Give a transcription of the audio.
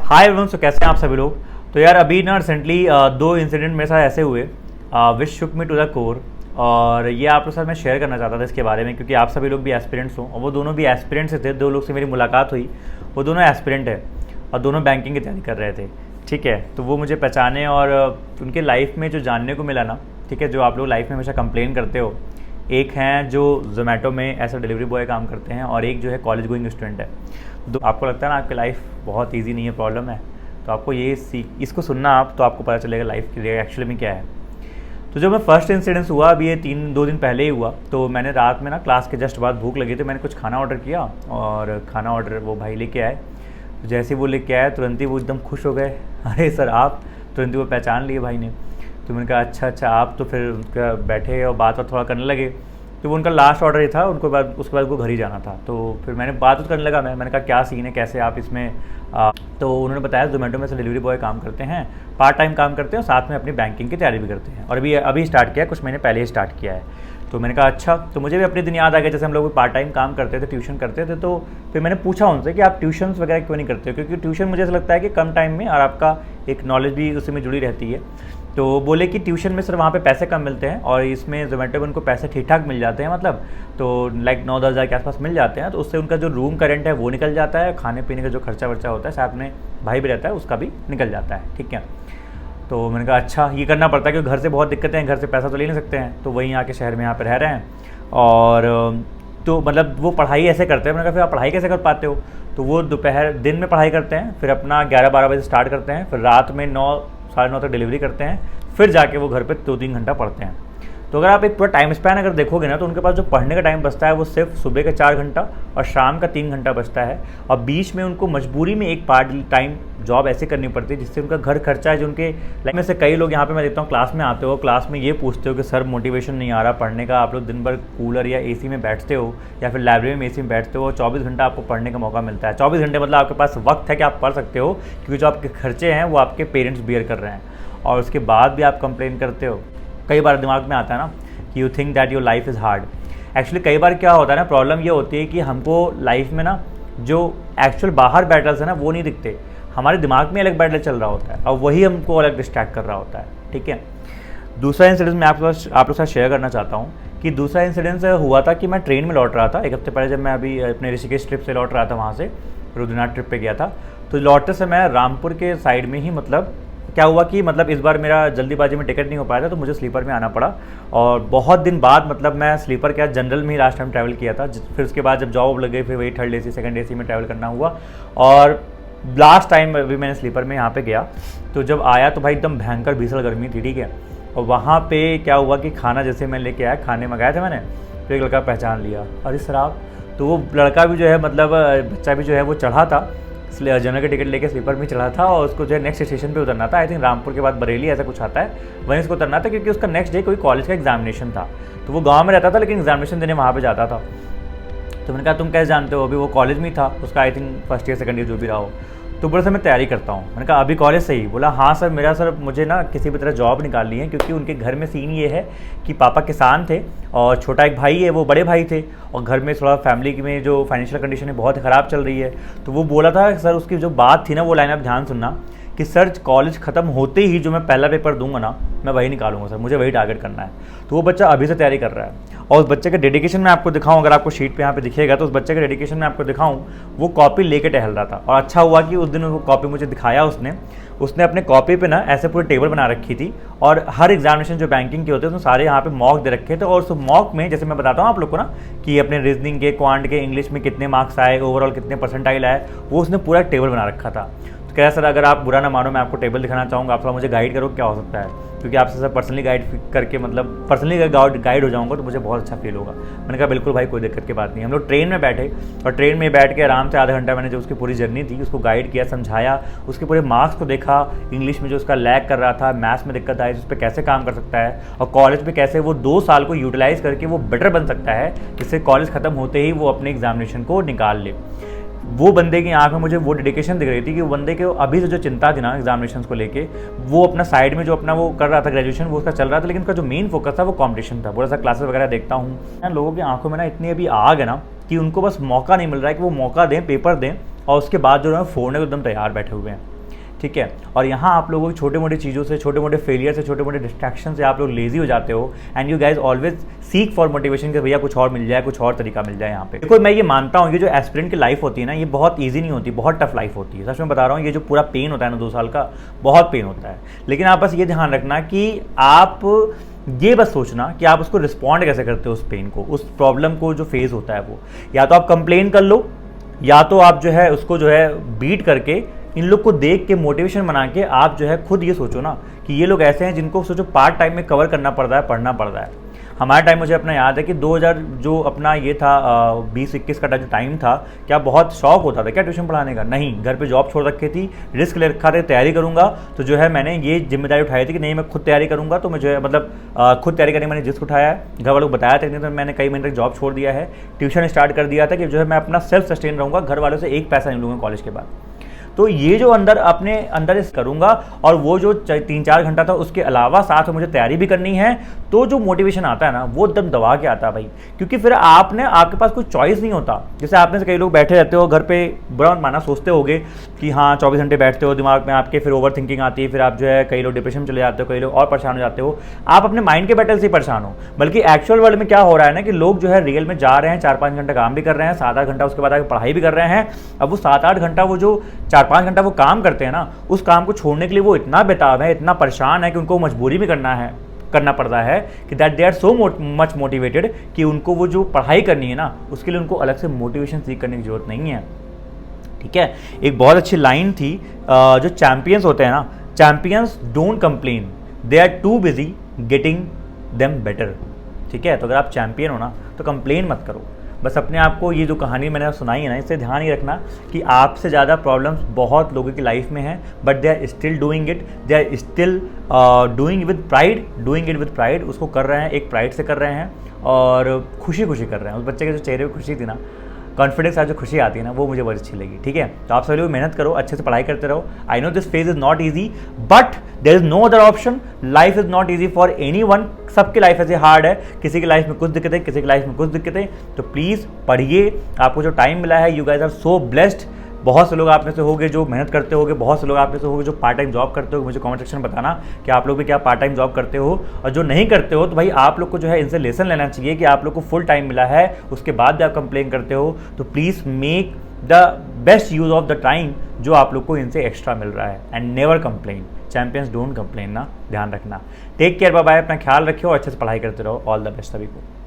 Hi everyone, सो कैसे हैं आप सभी लोग। तो यार अभी ना रिसेंटली दो इंसिडेंट मेरे साथ ऐसे हुए विच शुक मी टू द कोर। और ये आप लोग के साथ मैं शेयर करना चाहता था इसके बारे में, क्योंकि आप सभी लोग भी एस्पिरेंट्स हो और वो दोनों भी एस्पिरेंट्स थे। दो लोग से मेरी मुलाकात हुई, वो दोनों एस्पिरेंट है और दोनों बैंकिंग की तैयारी कर रहे थे। ठीक है, तो वो मुझे पहचाने और उनके लाइफ में जो जानने को मिला ना, ठीक है, जो आप लोग लाइफ में हमेशा कंप्लेन करते हो। एक हैं जो जोमेटो में एज अ डिलीवरी बॉय काम करते हैं और एक जो है कॉलेज गोइंग स्टूडेंट है। तो आपको लगता है ना आपकी लाइफ बहुत इजी नहीं है, प्रॉब्लम है, तो आपको ये इसको सुनना आप, तो आपको पता चलेगा लाइफ की एक्चुअली में क्या है। तो जब मैं फर्स्ट इंसिडेंस हुआ, अभी ये 2 दिन पहले ही हुआ, तो मैंने रात में ना क्लास के जस्ट बाद भूख लगी, तो मैंने कुछ खाना ऑर्डर किया और खाना ऑर्डर वो भाई लेके आए। तो जैसे ही वो लेके आए तुरंत ही वो एकदम खुश हो गए, अरे सर आप। तुरंत ही वो पहचान लिए भाई ने। तो मैंने कहा अच्छा आप। तो फिर उनका बैठे और बात थोड़ा करने लगे। तो वो उनका लास्ट ऑर्डर ही था, उसके बाद उनको घर ही जाना था। तो फिर मैंने बात करने लगा, मैंने कहा क्या सीन है, कैसे आप इसमें तो उन्होंने बताया जोमेटो में से डिलीवरी बॉय काम करते हैं, पार्ट टाइम काम करते हैं और साथ में अपनी बैंकिंग की तैयारी भी करते हैं और अभी स्टार्ट किया है, कुछ महीने पहले ही स्टार्ट किया है। तो मैंने कहा अच्छा। तो मुझे भी अपने दिन याद आ गया, जैसे हम लोग पार्ट टाइम काम करते थे, ट्यूशन करते थे। तो फिर मैंने पूछा उनसे कि आप ट्यूशन्स वगैरह क्यों नहीं करते हो, क्योंकि ट्यूशन मुझे ऐसा लगता है कि कम टाइम में और आपका एक नॉलेज भी उसी में जुड़ी रहती है। तो बोले कि ट्यूशन में सिर्फ वहाँ पे पैसे कम मिलते हैं और इसमें जोमेटो में उनको पैसे ठीक ठाक मिल जाते हैं, मतलब तो लाइक 9-10 हज़ार के आसपास मिल जाते हैं। तो उससे उनका जो रूम का रेंट है वो निकल जाता है, खाने पीने का जो खर्चा वर्चा होता है, साथ में भाई भी रहता है उसका भी निकल जाता है। ठीक है, तो मैंने कहा अच्छा ये करना पड़ता है क्योंकि घर से बहुत दिक्कतें हैं, घर से पैसा तो ले नहीं सकते हैं, तो वहीं आके शहर में यहाँ पे रह रहे हैं। और तो मतलब वो पढ़ाई ऐसे करते हैं। मैंने कहा फिर आप पढ़ाई कैसे कर पाते हो। तो वो दिन में पढ़ाई करते हैं, फिर अपना 11-12 बजे स्टार्ट करते हैं, फिर रात में 9-9:30 तक डिलीवरी करते हैं, फिर जाके वो घर पे 2-3 घंटा पढ़ते हैं। तो अगर आप एक पूरा टाइम स्पैन अगर देखोगे ना, तो उनके पास जो पढ़ने का टाइम बचता है वो सिर्फ सुबह का 4 घंटा और शाम का 3 घंटा बचता है। और बीच में उनको मजबूरी में एक पार्ट टाइम जॉब ऐसे करनी पड़ती है जिससे उनका घर खर्चा है, जो उनके लाइफ में से कई लोग यहाँ पे मैं देखता हूँ क्लास में आते हो, क्लास में ये पूछते हो कि सर मोटिवेशन नहीं आ रहा पढ़ने का, आप लोग दिन भर कूलर या एसी में बैठते हो या फिर लाइब्रेरी में एसी में बैठते हो और 24 घंटा आपको पढ़ने का मौका मिलता है। 24 घंटे मतलब आपके पास वक्त है कि आप पढ़ सकते हो, क्योंकि जो आपके खर्चे हैं वो आपके पेरेंट्स बियर कर रहे हैं, और उसके बाद भी आप कंप्लेन करते हो। कई बार दिमाग में आता है ना कि you think that your life is hard. Actually कई बार क्या होता है ना, प्रॉब्लम ये होती है कि हमको लाइफ में ना जो एक्चुअल बाहर बैटल्स है ना वो नहीं दिखते, हमारे दिमाग में अलग बैटल चल रहा होता है और वही हमको अलग डिस्ट्रैक्ट कर रहा होता है। ठीक है, दूसरा इंसिडेंस मैं आप लोग के साथ शेयर करना चाहता हूँ कि दूसरा इंसिडेंस हुआ था कि मैं ट्रेन में लौट रहा था 1 हफ्ते पहले, जब मैं अभी अपने ऋषिकेश ट्रिप से लौट रहा था, वहाँ से रुद्रनाथ ट्रिप पे गया था। तो लौटते समय रामपुर के साइड में ही मतलब क्या हुआ कि मतलब इस बार मेरा जल्दीबाजी में टिकट नहीं हो पाया था, तो मुझे स्लीपर में आना पड़ा। और बहुत दिन बाद मतलब मैं स्लीपर क्या जनरल में ही लास्ट टाइम ट्रैवल किया था। फिर उसके बाद जब जॉब लग गई फिर वही थर्ड एसी सेकंड एसी में ट्रैवल करना हुआ। और लास्ट टाइम अभी मैंने स्लीपर में यहाँ पे गया, तो जब आया तो भाई एकदम भयंकर भीषण गर्मी थी। ठीक है, और वहाँ पे क्या हुआ कि खाना जैसे मैं लेके आया, खाने मंगाए थे मैंने, तो एक लड़का पहचान लिया, अरे सर आप। तो वो लड़का भी जो है मतलब बच्चा भी जो है वो चढ़ा था, इसलिए जनरल का टिकट लेके स्लीपर में चढ़ा था और उसको जो है नेक्स्ट स्टेशन पे उतरना था। आई थिंक रामपुर के बाद बरेली ऐसा कुछ आता है, वहीं उसको उतरना था, क्योंकि उसका नेक्स्ट डे कोई कॉलेज का एग्जामिनेशन था। तो वो गांव में रहता था लेकिन एग्जामिनेशन देने वहाँ पे जाता था। तो मैंने कहा तुम कैसे जानते हो, अभी वो कॉलेज में ही था, उसका I think first year second year जो भी रहा हो। तो बोला सर मैं तैयारी करता हूँ। मैंने कहा अभी कॉलेज से ही। बोला हाँ सर मेरा सर मुझे ना किसी भी तरह जॉब निकालनी है, क्योंकि उनके घर में सीन ये है कि पापा किसान थे और छोटा एक भाई है, वो बड़े भाई थे, और घर में थोड़ा फैमिली में जो फाइनेंशियल कंडीशन है बहुत ख़राब चल रही है। तो वो बोला था सर, उसकी जो बात थी ना वो लाइन आप ध्यान सुनना, कि सर कॉलेज ख़त्म होते ही जो मैं पहला पेपर दूंगा ना मैं वही निकालूंगा सर, मुझे वही टारगेट करना है। तो वो बच्चा अभी से तैयारी कर रहा है, और उस बच्चे का डेडिकेशन मैं आपको दिखाऊं, अगर आपको शीट पे यहाँ पे दिखेगा तो उस बच्चे का डेडिकेशन मैं आपको दिखाऊं, वो कॉपी लेके टहल रहा था। और अच्छा हुआ कि उस दिन वो कॉपी मुझे दिखाया उसने अपने कॉपी पे ना ऐसे पूरी टेबल बना रखी थी, और हर एग्जामिनेशन जो बैंकिंग के होते हैं उसमें सारे यहाँ पे मॉक दे रखे थे। और उस मॉक में जैसे मैं बताता हूँ आप लोग को ना कि अपने रीजनिंग के, क्वांट के, इंग्लिश में कितने मार्क्स आए, ओवरऑल कितने परसेंटाइल आए, वो उसने पूरा टेबल बना रखा था। तो कह सर अगर आप बुरा ना मानो मैं आपको टेबल दिखाना चाहूँगा, आप थोड़ा मुझे गाइड करो क्या हो सकता है, क्योंकि आपसे सर पर्सनली गाइड करके मतलब पर्सनली गाइड हो जाऊँगा तो मुझे बहुत अच्छा फील होगा। मैंने कहा बिल्कुल भाई कोई दिक्कत की बात नहीं। हम लोग ट्रेन में बैठे और ट्रेन में बैठ के आराम से आधा घंटा मैंने जो उसकी पूरी जर्नी थी उसको गाइड किया, समझाया, उसके पूरे मार्क्स को देखा, इंग्लिश में जो उसका लैग कर रहा था, मैथ्स में दिक्कत आई, उस पर कैसे काम कर सकता है, और कॉलेज में कैसे वो 2 साल को यूटिलाइज करके वो बेटर बन सकता है, जिससे कॉलेज खत्म होते ही वो अपने एग्जामिनेशन को निकाल ले। वो बंदे की आंख में मुझे वो डेडिकेशन दिख रही थी कि वो बंदे के अभी से जो चिंता थी ना एग्जामिनेशन को लेके, वो अपना साइड में जो अपना वो कर रहा था ग्रेजुएशन वो उसका चल रहा था, लेकिन उसका जो मेन फोकस था वो कंपटीशन था। बोला सा क्लासेस वगैरह देखता हूँ, लोगों की आंखों में ना इतनी अभी आग है ना कि उनको बस मौका नहीं मिल रहा है कि वो मौका दें, पेपर दें, और उसके बाद जो है फोड़ने को एकदम तैयार बैठे हुए हैं। ठीक है। और यहाँ आप लोगों की छोटे मोटे चीज़ों से, छोटे मोटे फेलियर से, छोटे मोटे डिस्ट्रैक्शन से आप लोग लेजी हो जाते हो and you guys always seek for motivation कि भैया कुछ और मिल जाए, कुछ और तरीका मिल जाए। यहाँ पे देखो मैं ये मानता हूँ, ये जो एस्पिरेंट की लाइफ होती है ना, ये बहुत ईजी नहीं होती, बहुत टफ लाइफ होती है। सच में बता रहा हूँ, ये जो पूरा पेन होता है ना 2 साल का, बहुत पेन होता है। लेकिन आप बस ये ध्यान रखना कि आप ये बस सोचना कि आप उसको रिस्पॉन्ड कैसे करते हो, उस पेन को, उस प्रॉब्लम को जो फेस होता है वो। या तो आप कंप्लेन कर लो, या तो आप जो है उसको जो है बीट करके, इन लोग को देख के मोटिवेशन बना के आप जो है खुद ये सोचो ना कि ये लोग ऐसे हैं जिनको सोचो पार्ट टाइम में कवर करना पड़ रहा है, पढ़ना पड़ रहा है। हमारे टाइम मुझे अपना याद है कि 2000 जो अपना ये था 20-21 का जो टाइम था, क्या बहुत शौक होता था क्या ट्यूशन पढ़ाने का? नहीं, घर पे जॉब छोड़ रखी थी, रिस्क ले रखा था तैयारी करूंगा, तो जो है मैंने ये जिम्मेदारी उठाई थी कि नहीं मैं खुद तैयारी करूंगा। तो मैं जो है मतलब खुद तैयारी करने मैंने रिस्क उठाया है, घर वालों को बताया था, नहीं तो मैंने कई महीने तक जॉब छोड़ दिया है, ट्यूशन स्टार्ट कर दिया था कि जो है मैं अपना सेल्फ सस्टेन रहूँगा, घर वालों से एक पैसा नहीं लूँगा कॉलेज के बाद। तो ये जो अपने अंदर इस करूँगा, और वो जो 3-4 घंटा था उसके अलावा साथ में मुझे तैयारी भी करनी है, तो जो मोटिवेशन आता है ना वो एकदम दबा के आता है भाई। क्योंकि फिर आपके पास कोई चॉइस नहीं होता। जैसे आपने से कई लोग बैठे रहते हो घर पे, बुरा माना सोचते होगे कि हाँ 24 घंटे बैठते हो, दिमाग में आपके फिर ओवर थिंकिंग आती है, फिर आप जो है कई लोग डिप्रेशन में चले जाते हो, कई लोग और परेशान हो जाते हो। आप अपने माइंड के बैटल से ही परेशान हो, बल्कि एक्चुअल वर्ल्ड में क्या हो रहा है ना कि लोग जो है रियल में जा रहे हैं, 4-5 घंटा काम भी कर रहे हैं, 7-8 घंटा उसके बाद आगे पढ़ाई भी कर रहे हैं। अब वो 7-8 घंटा, वो जो 4-5 घंटा वो काम करते हैं ना, उस काम को छोड़ने के लिए वो इतना बेताब है, इतना परेशान है कि उनको मजबूरी भी करना पड़ता है कि that they are so much motivated कि उनको वो जो पढ़ाई करनी है ना, उसके लिए उनको अलग से मोटिवेशन सीख करने की जरूरत नहीं है। ठीक है, एक बहुत अच्छी लाइन थी, जो चैंपियंस होते हैं ना, champions don't complain, they are too busy getting them better. ठीक है, तो अगर आप चैंपियन हो ना तो कंप्लेन मत करो, बस अपने आप को, ये जो कहानी मैंने सुनाई है ना, इससे ध्यान ही रखना कि आपसे ज़्यादा प्रॉब्लम्स बहुत लोगों की लाइफ में हैं, but they are still doing it, they are still doing with pride, उसको कर रहे हैं, एक प्राइड से कर रहे हैं और खुशी खुशी कर रहे हैं। उस बच्चे के जो चेहरे पर खुशी थी ना, कॉन्फिडेंस आज जो खुशी आती है ना, वो मुझे बहुत अच्छी लगी। ठीक है, तो आप सभी लोग मेहनत करो, अच्छे से पढ़ाई करते रहो। I know this phase is not easy, but there is no other option. Life is not easy for anyone, सबकी लाइफ ऐसे हार्ड है, किसी की लाइफ में कुछ दिक्कतें, किसी की लाइफ में कुछ दिक्कतें। तो प्लीज़ पढ़िए, आपको जो टाइम मिला है, you guys are so blessed. बहुत से लोग आप में से होंगे जो मेहनत करते होंगे, बहुत से लोग आप में से होंगे जो पार्ट टाइम जॉब करते हो। मुझे कमेंट सेक्शन में बताना कि आप लोग भी क्या पार्ट टाइम जॉब करते हो, और जो नहीं करते हो तो भाई आप लोग को जो है इनसे लेसन लेना चाहिए कि आप लोग को फुल टाइम मिला है, उसके बाद भी आप कंप्लेन करते हो। तो please make the best use of the time जो आप लोग को इनसे एक्स्ट्रा मिल रहा है, and never complain. Champions don't complain ना, ध्यान रखना। टेक केयर, बाय बाय, अपना ख्याल रखियो, अच्छे से पढ़ाई करते रहो। ऑल द बेस्ट सभी को।